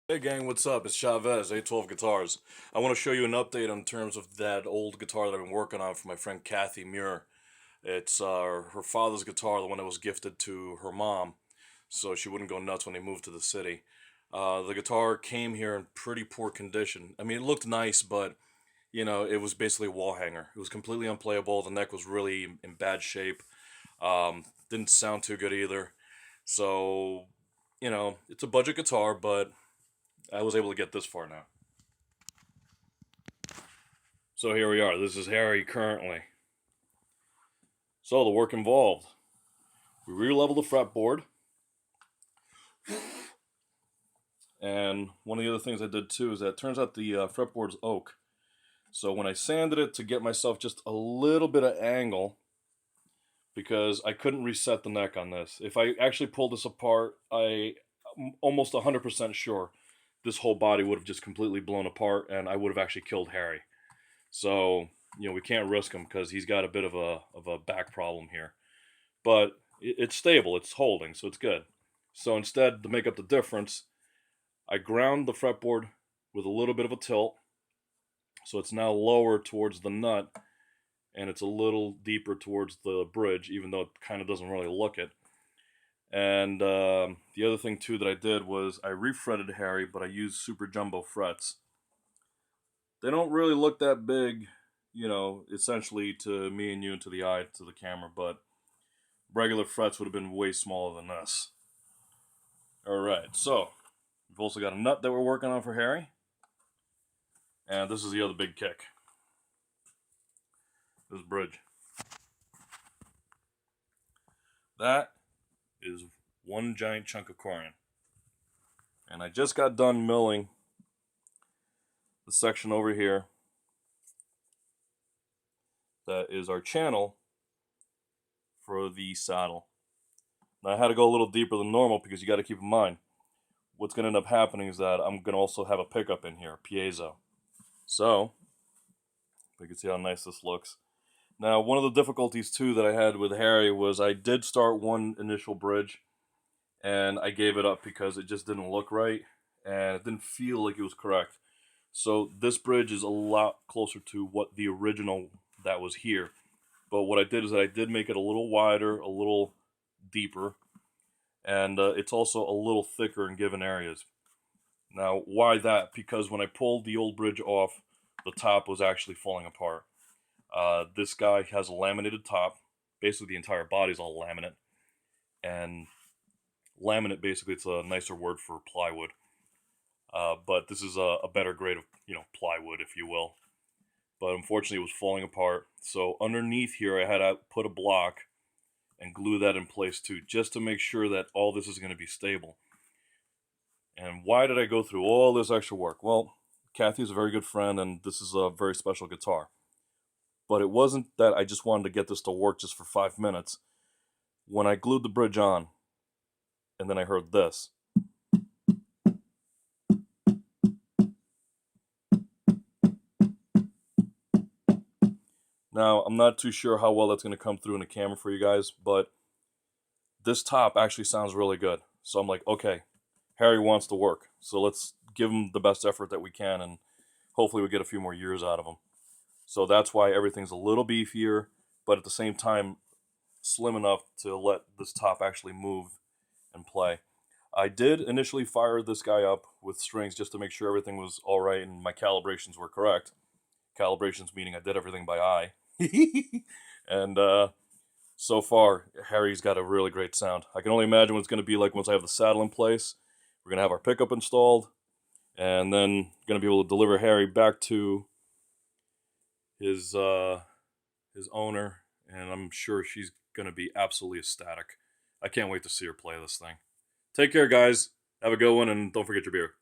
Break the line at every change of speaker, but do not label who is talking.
Hey gang, what's up? It's Chavez, 812 Guitars. I want to show you an update on terms of that old guitar that I've been working on for my friend Kathy Muir. It's her father's guitar, the one that was gifted to her mom, so she wouldn't go nuts when they moved to the city. The guitar came here in pretty poor condition. I mean, it looked nice, but it was basically a wall hanger. It was completely unplayable. The neck was really in bad shape. Didn't sound too good either. So, it's a budget guitar, but I was able to get this far now. So here we are. This is Harry currently. So the work involved. We re-leveled the fretboard. And one of the other things I did too is that it turns out the fretboard's oak. So when I sanded it to get myself just a little bit of angle, because I couldn't reset the neck on this. If I actually pulled this apart, I'm almost 100% sure this whole body would have just completely blown apart and I would have actually killed Harry. So, we can't risk him because he's got a bit of a back problem here. But it's stable, it's holding, so it's good. So instead, to make up the difference, I ground the fretboard with a little bit of a tilt. So it's now lower towards the nut, and it's a little deeper towards the bridge, even though it kind of doesn't really look it. And the other thing too that I did was I refretted Harry, but I used super jumbo frets. They don't really look that big, essentially to me and you and to the eye, to the camera, but regular frets would have been way smaller than this. Alright, so we've also got a nut that we're working on for Harry. And this is the other big kick. This bridge. That is one giant chunk of corian. And I just got done milling the section over here that is our channel for the saddle. Now I had to go a little deeper than normal because you got to keep in mind what's going to end up happening is that I'm going to also have a pickup in here, piezo. So, you can see how nice this looks. Now, one of the difficulties too that I had with Harry was I did start one initial bridge and I gave it up because it just didn't look right and it didn't feel like it was correct. So this bridge is a lot closer to what the original that was here. But what I did is that I did make it a little wider, a little deeper, and it's also a little thicker in given areas. Now, why that? Because when I pulled the old bridge off, the top was actually falling apart. This guy has a laminated top. Basically, the entire body is all laminate. And laminate, basically, it's a nicer word for plywood. But this is a better grade of, plywood, if you will. But unfortunately, it was falling apart. So underneath here, I had to put a block and glue that in place too, just to make sure that all this is going to be stable. And why did I go through all this extra work? Well, Kathy is a very good friend, and this is a very special guitar. But it wasn't that I just wanted to get this to work just for 5 minutes. When I glued the bridge on, and then I heard this. Now, I'm not too sure how well that's going to come through in the camera for you guys, but this top actually sounds really good. So I'm like, okay, Harry wants to work, so let's give him the best effort that we can, and hopefully we get a few more years out of him. So that's why everything's a little beefier, but at the same time, slim enough to let this top actually move and play. I did initially fire this guy up with strings just to make sure everything was all right and my calibrations were correct. Calibrations meaning I did everything by eye. And so far, Harry's got a really great sound. I can only imagine what it's going to be like once I have the saddle in place. We're going to have our pickup installed, and then going to be able to deliver Harry back to his owner, and I'm sure she's going to be absolutely ecstatic. I can't wait to see her play this thing. Take care, guys. Have a good one, and don't forget your beer.